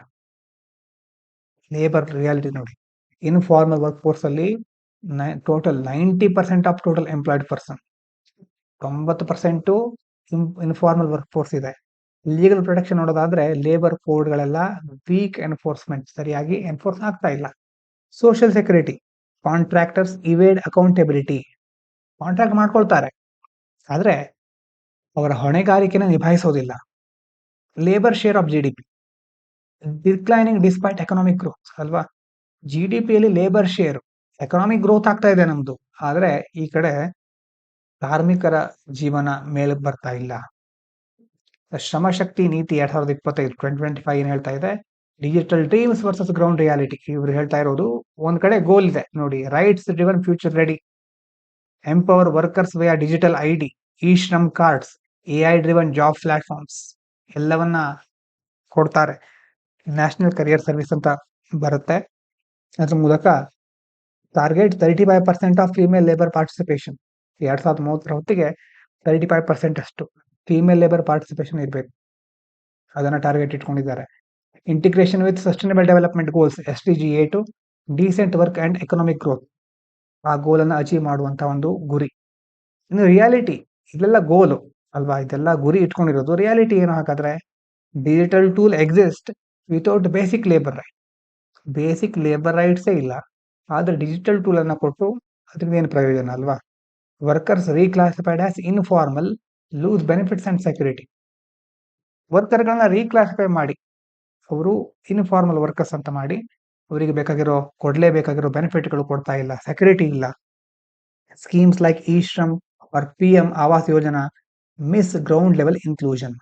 ಲೇಬರ್ ರಿಯಾಲಿಟಿ ನೋಡಿ. ಇನ್ಫಾರ್ಮಲ್ ವರ್ಕ್ ಫೋರ್ಸ್ ಅಲ್ಲಿ total 90% of total employed person, 90% informal workforce ಇದೆ. ಲೀಗಲ್ ಪ್ರೊಟೆಕ್ಷನ್ ನೋಡೋದಾದ್ರೆ ಲೇಬರ್ ಕೋಡ್ಗಳೆಲ್ಲ ವೀಕ್ ಎನ್ಫೋರ್ಸ್ಮೆಂಟ್, ಸರಿಯಾಗಿ ಎನ್ಫೋರ್ಸ್ ಆಗ್ತಾ ಇಲ್ಲ. Social security, contractors evade accountability, contract ಮಾಡ್ಕೊಳ್ತಾರೆ ಆದ್ರೆ ಅವರ ಹೊಣೆಗಾರಿಕೆನ ನಿಭಾಯಿಸೋದಿಲ್ಲ. Labour share of GDP declining despite economic growth ಅಲ್ವಾ. ಜಿಡಿಪಿಯಲ್ಲಿ ಲೇಬರ್ ಶೇರ್, ಎಕನಾಮಿಕ್ ಗ್ರೋತ್ ಆಗ್ತಾ ಇದೆ ನಮ್ದು, ಆದ್ರೆ ಈ ಕಡೆ ಕಾರ್ಮಿಕರ ಜೀವನ ಮೇಲೆ ಬರ್ತಾ ಇಲ್ಲ. ಶ್ರಮಶಕ್ತಿ ನೀತಿ 2025 2025 ಏನ್ ಹೇಳ್ತಾ ಇದೆ, digital dreams versus ground reality. ಇವ್ರು ಹೇಳ್ತಾ ಇರೋದು ಒಂದ್ ಕಡೆ ಗೋಲ್ ಇದೆ ನೋಡಿ, rights driven future ready, empower workers via digital ID, e Shram cards, AI driven job platforms ಎಲ್ಲವನ್ನ ಕೊಡ್ತಾರೆ. ನ್ಯಾಷನಲ್ ಕರಿಯರ್ ಸರ್ವಿಸ್ ಅಂತ ಬರುತ್ತೆ. ಅದ್ರ ಮೂಲಕ target 35% of female labour participation. 2030 ಹೊತ್ತಿಗೆ 35% ಅಷ್ಟು ಫೀಮೇಲ್ ಲೇಬರ್ ಪಾರ್ಟಿಸಿಪೇಷನ್ ಇರಬೇಕು, ಅದನ್ನ ಟಾರ್ಗೆಟ್ ಇಟ್ಕೊಂಡಿದ್ದಾರೆ. Integration with sustainable development goals SDG 8, decent work and economic growth, ಆ ಗೋಲ್ ಅನ್ನ ಅಚೀವ್ ಮಾಡುವಂತ ಒಂದು ಗುರಿ. ಇನ್ನು ರಿಯಾಲಿಟಿ, ಇದೆಲ್ಲ ಗೋಲು ಅಲ್ವಾ, ಇದೆಲ್ಲ ಗುರಿ ಇಟ್ಕೊಂಡಿರೋದು. ರಿಯಾಲಿಟಿ ಏನು ಹಾಗಾದ್ರೆ, digital tool exist without basic labour right. Basic labour ರೈಟ್ಸೇ ಇಲ್ಲ, ಆದ್ರೆ ಡಿಜಿಟಲ್ ಟೂಲ್ ಅನ್ನ ಕೊಟ್ಟು ಅದರಿಂದ ಏನು ಪ್ರಯೋಜನ ಅಲ್ವಾ. Workers reclassified as informal lose benefits and security. ವರ್ಕರ್ಗಳನ್ನ ರೀಕ್ಲಾಸಿಫೈ ಮಾಡಿ ಅವರು ಇನ್ಫಾರ್ಮಲ್ ವರ್ಕರ್ಸ್ ಅಂತ ಮಾಡಿ ಅವರಿಗೆ ಕೊಡ್ಲೇಬೇಕಾಗಿರೋ ಬೆನಿಫಿಟ್ಗಳು ಕೊಡ್ತಾ ಇಲ್ಲ, ಸೆಕ್ಯೂರಿಟಿ ಇಲ್ಲ. Schemes like e Shram or PM Awas Yojana miss ground level inclusion.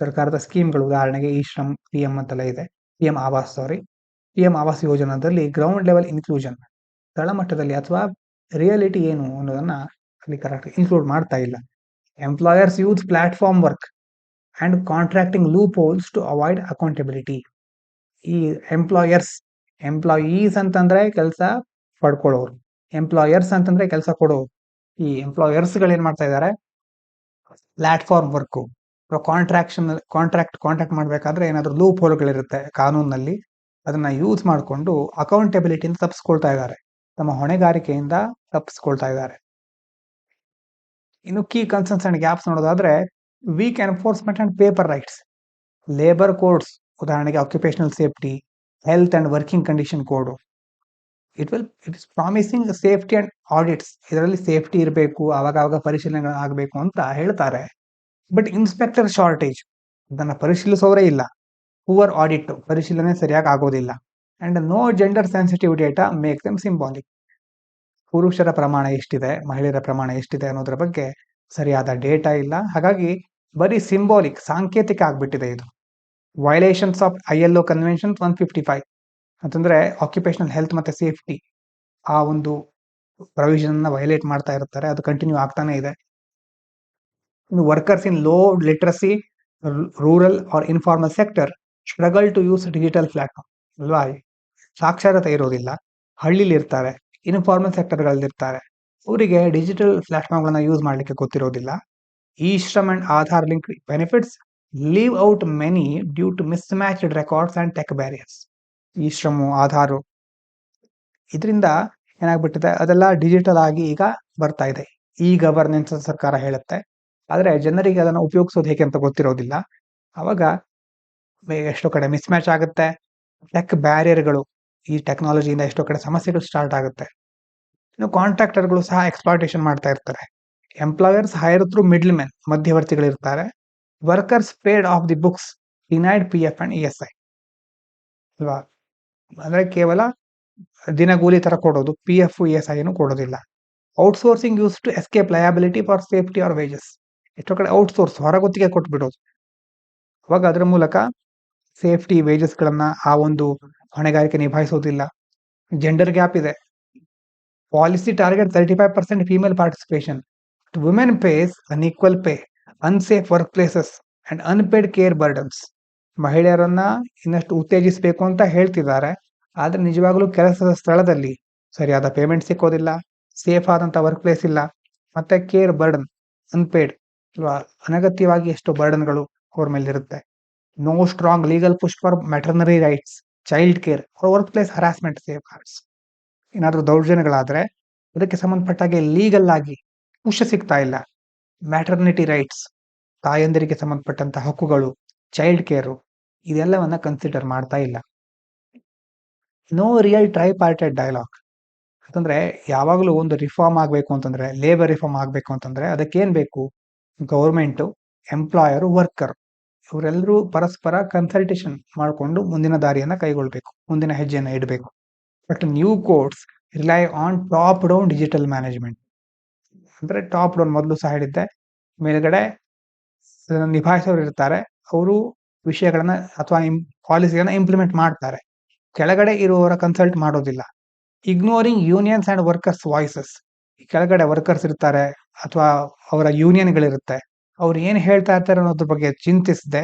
ಸರ್ಕಾರದ ಸ್ಕೀಮ್ಗಳು, ಉದಾಹರಣೆಗೆ ಇ ಶ್ರಮ್ PM ಅಂತೆಲ್ಲ ಇದೆ, PM ಆವಾಸ್ ಯೋಜನಾದಲ್ಲಿ ಗ್ರೌಂಡ್ ಲೆವೆಲ್ ಇನ್ಕ್ಲೂಷನ್, ತಳಮಟ್ಟದಲ್ಲಿ ಅಥವಾ ರಿಯಾಲಿಟಿ ಏನು ಅನ್ನೋದನ್ನ ಅಲ್ಲಿ ಕರೆಕ್ಟ್ ಇನ್ಕ್ಲೂಡ್ ಮಾಡ್ತಾ ಇಲ್ಲ. Employers use platform work and contracting loopholes to avoid accountability. ಈ ಎಂಪ್ಲಾಯೀಸ್ ಅಂತಂದ್ರೆ ಕೆಲಸ ಪಡ್ಕೊಳ್ಳೋರು, ಎಂಪ್ಲಾಯರ್ಸ್ ಅಂತಂದ್ರೆ ಕೆಲಸ ಕೊಡೋರು. ಈ ಎಂಪ್ಲಾಯರ್ಸ್ ಗಳು ಏನ್ ಮಾಡ್ತಾ ಇದ್ದಾರೆ, ಪ್ಲಾಟ್ಫಾರ್ಮ್ ವರ್ಕ್ ಕಾಂಟ್ರಾಕ್ಟ್ ಮಾಡ್ಬೇಕಾದ್ರೆ ಏನಾದ್ರು ಲೂಪ್ ಹೋಲ್ಗಳಿರುತ್ತೆ ಕಾನೂನಲ್ಲಿ, ಅದನ್ನ ಯೂಸ್ ಮಾಡಿಕೊಂಡು ಅಕೌಂಟೆಬಿಲಿಟಿಯಿಂದ ತಪ್ಪಿಸ್ಕೊಳ್ತಾ ಇದ್ದಾರೆ, ತಮ್ಮ ಹೊಣೆಗಾರಿಕೆಯಿಂದ ತಪ್ಪಿಸ್ಕೊಳ್ತಾ ಇದ್ದಾರೆ. ಇನ್ನು ಕೀ ಕನ್ಸರ್ನ್ಸ್ ಅಂಡ್ ಗ್ಯಾಪ್ಸ್ ನೋಡೋದಾದ್ರೆ, weak enforcement and paper rights. Labour codes, ಉದಾಹರಣೆಗೆ occupational safety, health and working condition code, it is promising safety and audits. ಇದರಲ್ಲಿ ಸೇಫ್ಟಿ ಇರಬೇಕು, ಅವಾಗ ಪರಿಶೀಲನೆ ಆಗಬೇಕು ಅಂತ ಹೇಳ್ತಾರೆ. ಬಟ್ ಇನ್ಸ್ಪೆಕ್ಟರ್ ಶಾರ್ಟೇಜ್, ಅದನ್ನ ಪರಿಶೀಲಿಸೋರೇ ಇಲ್ಲ. ಪುವರ್ ಆಡಿಟ್, ಪರಿಶೀಲನೆ ಸರಿಯಾಗಿ ಆಗೋದಿಲ್ಲ. And no gender sensitive data make them symbolic. ಪುರುಷರ ಪ್ರಮಾಣ ಎಷ್ಟಿದೆ, ಮಹಿಳೆಯರ ಪ್ರಮಾಣ ಎಷ್ಟಿದೆ ಅನ್ನೋದ್ರ ಬಗ್ಗೆ ಸರಿಯಾದ ಡೇಟಾ ಇಲ್ಲ, ಹಾಗಾಗಿ ಬರೀ ಸಿಂಬಾಲಿಕ್, ಸಾಂಕೇತಿಕ ಆಗ್ಬಿಟ್ಟಿದೆ ಇದು. ವೈಲೇಷನ್ಸ್ ಆಫ್ ILO ಕನ್ವೆನ್ಷನ್ 155 ಅಂತಂದ್ರೆ ಆಕ್ಯುಪೇಷನಲ್ ಹೆಲ್ತ್ ಮತ್ತೆ ಸೇಫ್ಟಿ, ಆ ಒಂದು ಪ್ರೊವಿಷನ್ ವೈಲೇಟ್ ಮಾಡ್ತಾ ಇರ್ತಾರೆ, ಅದು ಕಂಟಿನ್ಯೂ ಆಗ್ತಾನೆ ಇದೆ. ಇನ್ನು workers in low literacy rural or informal sector struggle to use digital platform ಅಲ್ವಾ. ಸಾಕ್ಷರತೆ ಇರೋದಿಲ್ಲ, ಹಳ್ಳಿಲಿ ಇರ್ತಾರೆ, ಇನ್ಫಾರ್ಮಲ್ ಸೆಕ್ಟರ್ಗಳಲ್ಲಿ ಇರ್ತಾರೆ, ಅವರಿಗೆ ಡಿಜಿಟಲ್ ಪ್ಲಾಟ್ಫಾರ್ಮ್ಗಳನ್ನ ಯೂಸ್ ಮಾಡ್ಲಿಕ್ಕೆ ಗೊತ್ತಿರೋದಿಲ್ಲ. E Shram and Aadhaar link benefits leave out many due to mismatched records and tech barriers. E Shram, Aadhaar, ಇದರಿಂದ ಏನಾಗ್ಬಿಟ್ಟಿದೆ, ಅದೆಲ್ಲ ಡಿಜಿಟಲ್ ಆಗಿ ಈಗ ಬರ್ತಾ ಇದೆ. ಈ ಗವರ್ನೆನ್ಸ್ ಸರ್ಕಾರ ಹೇಳುತ್ತೆ, ಆದ್ರೆ ಜನರಿಗೆ ಅದನ್ನ ಉಪಯೋಗಿಸೋದು ಹೇಗೆ ಅಂತ ಗೊತ್ತಿರೋದಿಲ್ಲ. ಅವಾಗ ಎಷ್ಟೋ ಕಡೆ ಮಿಸ್ಮ್ಯಾಚ್ ಆಗುತ್ತೆ, ಟೆಕ್ ಬ್ಯಾರಿಯರ್ಗಳು, ಈ ಟೆಕ್ನಾಲಜಿಯಿಂದ ಎಷ್ಟೋ ಕಡೆ ಸಮಸ್ಯೆಗಳು ಸ್ಟಾರ್ಟ್ ಆಗುತ್ತೆ. ಇನ್ನು ಕಾಂಟ್ರಾಕ್ಟರ್ಗಳು ಸಹ ಎಕ್ಸ್ಪ್ಲಾಯ್ಟೇಷನ್ ಮಾಡ್ತಾ ಇರ್ತಾರೆ. Employers hire through middlemen, ಮಧ್ಯವರ್ತಿಗಳಿರ್ತಾರೆ. Workers paid off the books denied PF and ESI ಅಲ್ವಾ. ಅಂದ್ರೆ ಕೇವಲ ದಿನಗೂಲಿ ತರ ಕೊಡೋದು, PF ESI ಏನು ಕೊಡೋದಿಲ್ಲ. Outsourcing use to escape liability for safety or wages. ಎಷ್ಟೋ ಕಡೆ ಔಟ್ಸೋರ್ಸ್, ಹೊರಗುತ್ತಿಗೆ ಕೊಟ್ಬಿಡೋದು, ಅವಾಗ ಅದರ ಮೂಲಕ ಸೇಫ್ಟಿ, ವೇಜಸ್ ಗಳನ್ನ, ಆ ಒಂದು ಹೊಣೆಗಾರಿಕೆ ನಿಭಾಯಿಸೋದಿಲ್ಲ. ಜೆಂಡರ್ ಗ್ಯಾಪ್ ಇದೆ. Policy target 35% female participation, women pays unequal pay, unsafe workplaces and unpaid care burdens. ಮಹಿಳೆಯರನ್ನ ಇನ್ನಷ್ಟು ಉತ್ತೇಜಿಸಬೇಕು ಅಂತ ಹೇಳ್ತಿದ್ದಾರೆ, ಆದ್ರೆ ನಿಜವಾಗ್ಲೂ ಕೆಲಸದ ಸ್ಥಳದಲ್ಲಿ ಸರಿಯಾದ ಪೇಮೆಂಟ್ ಸಿಕ್ಕೋದಿಲ್ಲ, ಸೇಫ್ ಆದಂತ ವರ್ಕ್ ಪ್ಲೇಸ್ ಇಲ್ಲ, ಮತ್ತೆ ಕೇರ್ ಬರ್ಡನ್, ಅನ್ಪೇಡ್ ಅಲ್ವಾ, ಅನಗತ್ಯವಾಗಿ ಎಷ್ಟೋ ಬರ್ಡನ್ಗಳು ಅವ್ರ ಮೇಲೆ ಇರುತ್ತೆ. No strong legal push for maternity rights, child care, workplace harassment safeguards. ಏನಾದರೂ ದೌರ್ಜನ್ಯಗಳಾದ್ರೆ ಅದಕ್ಕೆ ಸಂಬಂಧಪಟ್ಟಾಗೆ ಲೀಗಲ್ ಆಗಿ ಪುಷ್ ಸಿಗ್ತಾ ಇಲ್ಲ. ಮ್ಯಾಟರ್ನಿಟಿ ರೈಟ್ಸ್, ತಾಯಂದಿರಿಗೆ ಸಂಬಂಧಪಟ್ಟಂತ ಹಕ್ಕುಗಳು, ಚೈಲ್ಡ್ ಕೇರು, ಇದೆಲ್ಲವನ್ನ ಕನ್ಸಿಡರ್ ಮಾಡ್ತಾ ಇಲ್ಲ. ನೋ ರಿಯಲ್ ಟ್ರೈಪಾರ್ಟೈಟ್ ಡೈಲಾಗ್, ಯಾಕಂದ್ರೆ ಯಾವಾಗಲೂ ಒಂದು ರಿಫಾರ್ಮ್ ಆಗಬೇಕು ಅಂತಂದ್ರೆ, ಲೇಬರ್ ರಿಫಾರ್ಮ್ ಆಗಬೇಕು ಅಂತಂದ್ರೆ ಅದಕ್ಕೇನ್ ಬೇಕು? ಗೌರ್ಮೆಂಟ್, ಎಂಪ್ಲಾಯರ್, ವರ್ಕರ್ ಇವರೆಲ್ಲರೂ ಪರಸ್ಪರ ಕನ್ಸಲ್ಟೇಷನ್ ಮಾಡಿಕೊಂಡು ಮುಂದಿನ ದಾರಿಯನ್ನ ಕೈಗೊಳ್ಬೇಕು, ಮುಂದಿನ ಹೆಜ್ಜೆಯನ್ನ ಇಡಬೇಕು. But new codes rely on top down digital management. ಅಂದ್ರೆ ಟಾಪ್ ಡೌನ್ ಮೊದಲು ಸಹ ಹೇಳಿದ್ದೆ, ಮೇಲ್ಗಡೆ ನಿಭಾಯಿಸೋರು ಇರ್ತಾರೆ, ಅವರು ವಿಷಯಗಳನ್ನ ಅಥವಾ ಪಾಲಿಸಿಗಳನ್ನ ಇಂಪ್ಲಿಮೆಂಟ್ ಮಾಡ್ತಾರೆ. ಕೆಳಗಡೆ ಇರುವವರ ಕನ್ಸಲ್ಟ್ ಮಾಡೋದಿಲ್ಲ. Ignoring unions and workers voices, ಕೆಳಗಡೆ ವರ್ಕರ್ಸ್ ಇರ್ತಾರೆ ಅಥವಾ ಅವರ ಯೂನಿಯನ್ಗಳಿರುತ್ತೆ, ಅವ್ರು ಏನ್ ಹೇಳ್ತಾ ಇರ್ತಾರೆ ಅನ್ನೋದ್ರ ಬಗ್ಗೆ ಚಿಂತಿಸದೆ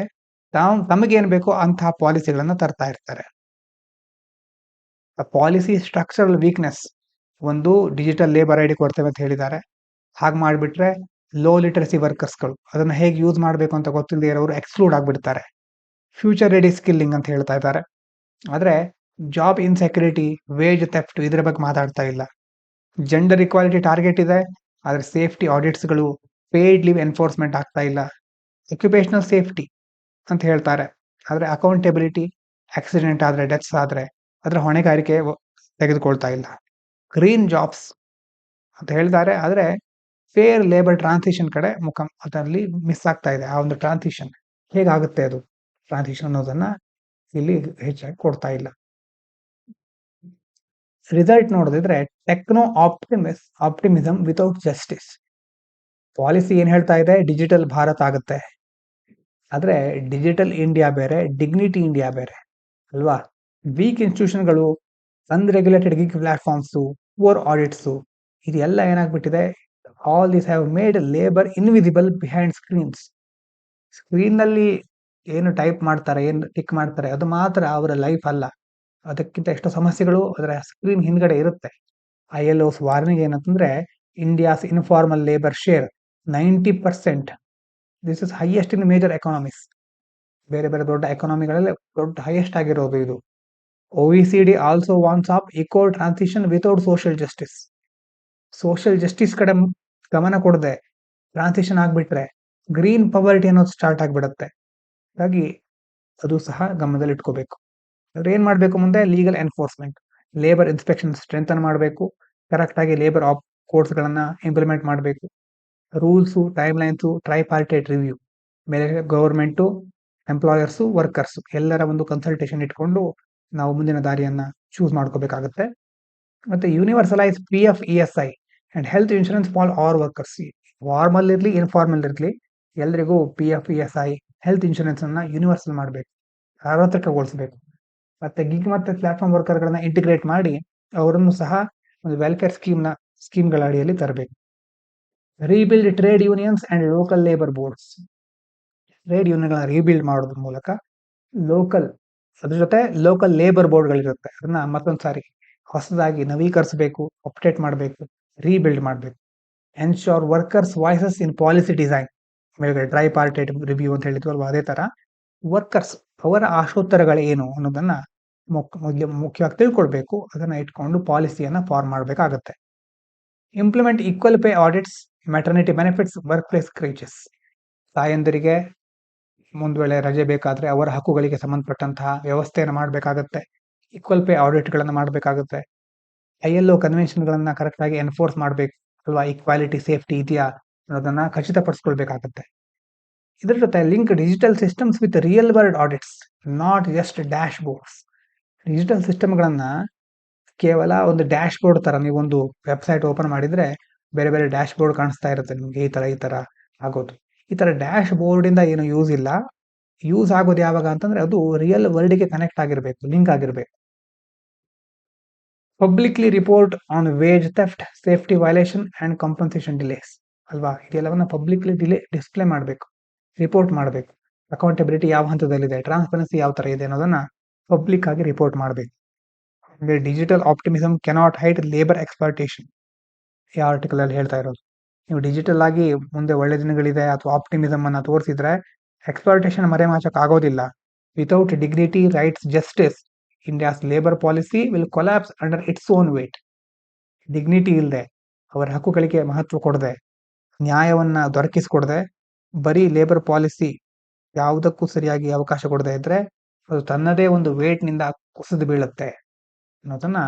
ತಮಗೇನ್ ಬೇಕೋ ಅಂತಹ ಪಾಲಿಸಿಗಳನ್ನ ತರ್ತಾ ಇರ್ತಾರೆ. ಪಾಲಿಸಿ ಸ್ಟ್ರಕ್ಚರಲ್ ವೀಕ್ನೆಸ್, ಒಂದು ಡಿಜಿಟಲ್ ಲೇಬರ್ ಐಡಿ ಕೊಡ್ತೇವೆ ಅಂತ ಹೇಳಿದ್ದಾರೆ, ಹಾಗೆ ಮಾಡಿಬಿಟ್ರೆ ಲೋ ಲಿಟರಸಿ ವರ್ಕರ್ಸ್ಗಳು ಅದನ್ನ ಹೇಗೆ ಯೂಸ್ ಮಾಡಬೇಕು ಅಂತ ಗೊತ್ತಿಲ್ಲದೆ ಇರೋರು ಎಕ್ಸ್ಕ್ಲೂಡ್ ಆಗ್ಬಿಡ್ತಾರೆ. ಫ್ಯೂಚರ್ ರೆಡಿ ಸ್ಕಿಲ್ಲಿಂಗ್ ಅಂತ ಹೇಳ್ತಾ ಇದ್ದಾರೆ, ಆದ್ರೆ ಜಾಬ್ ಇನ್ಸೆಕ್ಯೂರಿಟಿ, ವೇಜ್ ಥೆಫ್ಟ್ ಇದ್ರ ಬಗ್ಗೆ ಮಾತಾಡ್ತಾ ಇಲ್ಲ. ಜೆಂಡರ್ ಇಕ್ವಾಲಿಟಿ ಟಾರ್ಗೆಟ್ ಇದೆ, ಆದ್ರೆ ಸೇಫ್ಟಿ ಆಡಿಟ್ಸ್ಗಳು, ಪೇಯ್ಡ್ ಲೀವ್ ಎನ್ಫೋರ್ಸ್ಮೆಂಟ್ ಆಗ್ತಾ ಇಲ್ಲ. ಆಕ್ಯುಪೇಷನಲ್ ಸೇಫ್ಟಿ ಅಂತ ಹೇಳ್ತಾರೆ, ಆದ್ರೆ ಅಕೌಂಟೆಬಿಲಿಟಿ, ಆಕ್ಸಿಡೆಂಟ್ ಆದ್ರೆ, ಡೆತ್ಸ್ ಆದ್ರೆ ಅದರ ಹೊಣೆಗಾರಿಕೆ ತೆಗೆದುಕೊಳ್ತಾ ಇಲ್ಲ. ಗ್ರೀನ್ ಜಾಬ್ಸ್ ಅಂತ ಹೇಳ್ತಾರೆ, ಆದ್ರೆ ಫೇರ್ ಲೇಬರ್ ಟ್ರಾನ್ಸಿಷನ್ ಕಡೆ ಅದರಲ್ಲಿ ಮಿಸ್ ಆಗ್ತಾ ಇದೆ. ಆ ಒಂದು ಟ್ರಾನ್ಸಿಷನ್ ಹೇಗಾಗುತ್ತೆ, ಅದು ಟ್ರಾನ್ಸಿಷನ್ ಅನ್ನೋದನ್ನ ಇಲ್ಲಿ ಹೆಚ್ಚಾಗಿ ಕೊಡ್ತಾ ಇಲ್ಲ. ರಿಸಲ್ಟ್ ನೋಡಿದ್ರೆ techno optimism without justice. Policy ಏನ್ ಹೇಳ್ತಾ ಇದೆ, ಡಿಜಿಟಲ್ ಭಾರತ್ ಆಗುತ್ತೆ, ಆದ್ರೆ ಡಿಜಿಟಲ್ ಇಂಡಿಯಾ ಬೇರೆ, ಡಿಗ್ನಿಟಿ ಇಂಡಿಯಾ ಬೇರೆ ಅಲ್ವಾ? ವೀಕ್ ಇನ್ಸ್ಟಿಟ್ಯೂಷನ್ಗಳು, unregulated gig platforms, poor audits, ಇದೆಲ್ಲ ಏನಾಗ್ಬಿಟ್ಟಿದೆ, all this have made labour invisible behind screens. Screen ನಲ್ಲಿ ಏನು ಟೈಪ್ ಮಾಡ್ತಾರೆ, ಏನು ಟಿಕ್ ಮಾಡ್ತಾರೆ, ಅದು ಮಾತ್ರ ಅವರ ಲೈಫ್ ಅಲ್ಲ. ಅದಕ್ಕಿಂತ ಎಷ್ಟೋ ಸಮಸ್ಯೆಗಳು ಅದರ ಸ್ಕ್ರೀನ್ ಹಿಂದ್ಗಡೆ ಇರುತ್ತೆ. ILO's ವಾರ್ನಿಂಗ್ ಏನಂತಂದ್ರೆ, India's informal labour share 90%, this is highest in major economies. ಬೇರೆ ಬೇರೆ ದೊಡ್ಡ ಎಕಾನಮಿಗಳಲ್ಲಿ ದೊಡ್ಡ ಹೈಯೆಸ್ಟ್ ಆಗಿರೋದು ಇದು. OECD also wants of equal transition without social justice. Social justice ಕಡೆ ಗಮನ ಕೊಡದೆ ಟ್ರಾನ್ಸಿಷನ್ ಆಗ್ಬಿಟ್ರೆ ಗ್ರೀನ್ ಪವರ್ಟಿ ಅನ್ನೋದು ಸ್ಟಾರ್ಟ್ ಆಗ್ಬಿಡುತ್ತೆ. ಹಾಗಾಗಿ ಅದು ಸಹ ಗಮನದಲ್ಲಿ ಇಟ್ಕೋಬೇಕು. ಅವ್ರು ಏನ್ ಮಾಡ್ಬೇಕು ಮುಂದೆ? Legal enforcement, labour inspection strengthen ಮಾಡಬೇಕು, ಕರೆಕ್ಟ್ ಆಗಿ ಲೇಬರ್ ಕೋಡ್ಸ್ ಗಳನ್ನ ಇಂಪ್ಲಿಮೆಂಟ್ ಮಾಡಬೇಕು. ರೂಲ್ಸು, ಟೈಮ್ ಲೈನ್ಸು, ಟ್ರೈಪಾರ್ಟೈಟ್ ರಿವ್ಯೂ, ಮೇಲೆ ಗವರ್ಮೆಂಟು, ಎಂಪ್ಲಾಯರ್ಸು, ವರ್ಕರ್ಸ್ ಎಲ್ಲರ ಒಂದು ಕನ್ಸಲ್ಟೇಷನ್ ಇಟ್ಕೊಂಡು ನಾವು ಮುಂದಿನ ದಾರಿಯನ್ನ ಚೂಸ್ ಮಾಡ್ಕೋಬೇಕಾಗುತ್ತೆ. ಮತ್ತೆ ಯೂನಿವರ್ಸಲೈಸ್ PF, ESI and health insurance for all workers. Formal ಇರ್ಲಿ, ಇನ್ಫಾರ್ಮಲ್ ಇರ್ಲಿ, ಎಲ್ರಿಗೂ PF, ESI, ಹೆಲ್ತ್ ಇನ್ಶೂರೆನ್ಸ್ ಅನ್ನ ಯೂನಿವರ್ಸಲ್ ಮಾಡಬೇಕು, ಸಾರ್ವತ್ರಿಕಗೊಳಿಸಬೇಕು. ಮತ್ತೆ ಗಿಗ್ ಮತ್ತೆ ಪ್ಲಾಟ್ಫಾರ್ಮ್ ವರ್ಕರ್ ಗಳನ್ನ ಇಂಟಿಗ್ರೇಟ್ ಮಾಡಿ ಅವರನ್ನು ಸಹ ಒಂದು ವೆಲ್ಫೇರ್ ಸ್ಕೀಮ್ಗಳ ಅಡಿಯಲ್ಲಿ ತರಬೇಕು. Rebuild trade unions and local labour boards. Trade ಯೂನಿಯನ್ಗಳನ್ನ ರೀಬಿಲ್ಡ್ ಮಾಡೋದ್ರ ಮೂಲಕ ಅದ್ರ ಜೊತೆ ಲೋಕಲ್ ಲೇಬರ್ ಬೋರ್ಡ್ಗಳಿರುತ್ತೆ, ಅದನ್ನ ಮತ್ತೊಂದು ಸಾರಿ ಹೊಸದಾಗಿ ನವೀಕರಿಸಬೇಕು, ಅಪ್ಡೇಟ್ ಮಾಡಬೇಕು, ರೀಬಿಲ್ಡ್ ಮಾಡಬೇಕು. ಎನ್ಶೋರ್ ವರ್ಕರ್ಸ್ ವಾಯ್ಸಸ್ ಇನ್ ಪಾಲಿಸಿ ಡಿಸೈನ್, ಟ್ರೈಪಾರ್ಟೈಟ್ ರಿವ್ಯೂ ಅಂತ ಹೇಳಿದ್ವಲ್ವಾ, ಅದೇ ತರ ವರ್ಕರ್ಸ್ ಅವರ ಆಶೋತ್ತರಗಳೇನು ಅನ್ನೋದನ್ನ ಮುಖ್ಯವಾಗಿ ತಿಳ್ಕೊಳ್ಬೇಕು. ಅದನ್ನ ಇಟ್ಕೊಂಡು ಪಾಲಿಸಿಯನ್ನ ಫಾರ್ಮ್ ಮಾಡಬೇಕಾಗತ್ತೆ. Implement equal pay audits, maternity benefits, workplace creches. ತಾಯಂದಿರಿಗೆ ಮುಂದ್ ವೇಳೆ ರಜೆ ಬೇಕಾದ್ರೆ ಅವರ ಹಕ್ಕುಗಳಿಗೆ ಸಂಬಂಧಪಟ್ಟಂತಹ ವ್ಯವಸ್ಥೆಯನ್ನು ಮಾಡಬೇಕಾಗತ್ತೆ. ಈಕ್ವಲ್ ಪೇ ಆಡಿಟ್ ಗಳನ್ನ ಮಾಡಬೇಕಾಗುತ್ತೆ. ILO ಕನ್ವೆನ್ಷನ್ ಗಳನ್ನ ಕರೆಕ್ಟ್ ಆಗಿ ಎನ್ಫೋರ್ಸ್ ಮಾಡಬೇಕು ಅಲ್ವಾ, ಈಕ್ವಾಲಿಟಿ, ಸೇಫ್ಟಿ ಇದೆಯಾ ಅನ್ನೋದನ್ನ ಖಚಿತಪಡಿಸ್ಕೊಳ್ಬೇಕಾಗತ್ತೆ. ಇದ್ರ ಜೊತೆ link digital systems with real world audits, not just dashboards. Digital ಸಿಸ್ಟಮ್ಗಳನ್ನ ಕೇವಲ ಒಂದು ಡ್ಯಾಶ್ ಬೋರ್ಡ್ ತರ, ನೀವೊಂದು ವೆಬ್ಸೈಟ್ ಓಪನ್ ಮಾಡಿದ್ರೆ ಬೇರೆ ಬೇರೆ ಡ್ಯಾಶ್ ಬೋರ್ಡ್ ಕಾಣಿಸ್ತಾ ಇರುತ್ತೆ ನಿಮ್ಗೆ, ಈ ತರ ಆಗೋದು. ಈ ತರ ಡ್ಯಾಶ್ ಬೋರ್ಡ್ ಇಂದ ಏನು ಯೂಸ್ ಇಲ್ಲ. ಯೂಸ್ ಆಗೋದು ಯಾವಾಗ ಅಂತಂದ್ರೆ ಅದು ರಿಯಲ್ ವರ್ಲ್ಡ್ ಗೆ ಕನೆಕ್ಟ್ ಆಗಿರ್ಬೇಕು, ಲಿಂಕ್ ಆಗಿರ್ಬೇಕು. Publicly report on wage theft, safety violation and compensation delays ಅಲ್ವಾ, ಇದೆಲ್ಲವನ್ನ ಪಬ್ಲಿಕ್ಲಿ ಡಿಸ್ಪ್ಲೇ ಮಾಡಬೇಕು, ರಿಪೋರ್ಟ್ ಮಾಡಬೇಕು. ಅಕೌಂಟಬಿಲಿಟಿ ಯಾವ ಹಂತದಲ್ಲಿದೆ, ಟ್ರಾನ್ಸ್ಪರೆನ್ಸಿ ಯಾವ ತರ ಇದೆ ಅನ್ನೋದನ್ನ ಪಬ್ಲಿಕ್ ಆಗಿ ರಿಪೋರ್ಟ್ ಮಾಡಬೇಕು. Digital optimism cannot hide labour exploitation, ಈ ಆರ್ಟಿಕಲ್ ಅಲ್ಲಿ ಹೇಳ್ತಾ ಇರೋದು. ನೀವು ಡಿಜಿಟಲ್ ಆಗಿ ಮುಂದೆ ಒಳ್ಳೆ ದಿನಗಳಿದೆ ಅಥವಾ ಆಪ್ಟಿಮಿಸಮ್ ಅನ್ನ ತೋರಿಸಿದ್ರೆ ಎಕ್ಸ್ಪ್ಲಾಯಿಟೇಷನ್ ಮರೆಮಾಚಕ್ ಆಗೋದಿಲ್ಲ. Without dignity, rights, justice, India's labour policy will collapse under its own weight. Dignity ಇಲ್ಲದೆ, ಅವರ ಹಕ್ಕುಗಳಿಗೆ ಮಹತ್ವ ಕೊಡದೆ, ನ್ಯಾಯವನ್ನ ದೊರಕಿಸಿಕೊಡದೆ, ಬರೀ ಲೇಬರ್ ಪಾಲಿಸಿ ಯಾವುದಕ್ಕೂ ಸರಿಯಾಗಿ ಅವಕಾಶ ಕೊಡದೆ ಇದ್ರೆ ಅದು ತನ್ನದೇ ಒಂದು ವೇಟ್ ನಿಂದ ಕುಸಿದು ಬೀಳುತ್ತೆ ಅನ್ನೋದನ್ನ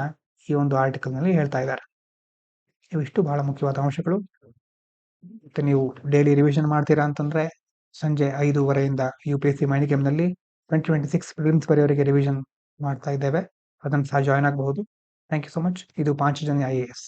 ಈ ಒಂದು ಆರ್ಟಿಕಲ್ ನಲ್ಲಿ ಹೇಳ್ತಾ ಇದ್ದಾರೆ. ಇವಿಷ್ಟು ಬಹಳ ಮುಖ್ಯವಾದ ಅಂಶಗಳು. ಮತ್ತೆ ನೀವು ಡೈಲಿ ರಿವಿಷನ್ ಮಾಡ್ತೀರಾ ಅಂತಂದ್ರೆ ಸಂಜೆ 5:30 UPSC ಮೈಂಡ್ ಗೇಮ್ ನಲ್ಲಿ 2026 ಪ್ರಿಲಿಮ್ಸ್ ಬರೆಯವರಿಗೆ ರಿವಿಷನ್ ಮಾಡ್ತಾ ಇದ್ದೇವೆ. ಅದನ್ನು ಸಹ ಜಾಯ್ನ್ ಆಗಬಹುದು. Thank you so much. ಇದು ಪಾಂಚಜನ್ಯ IAS.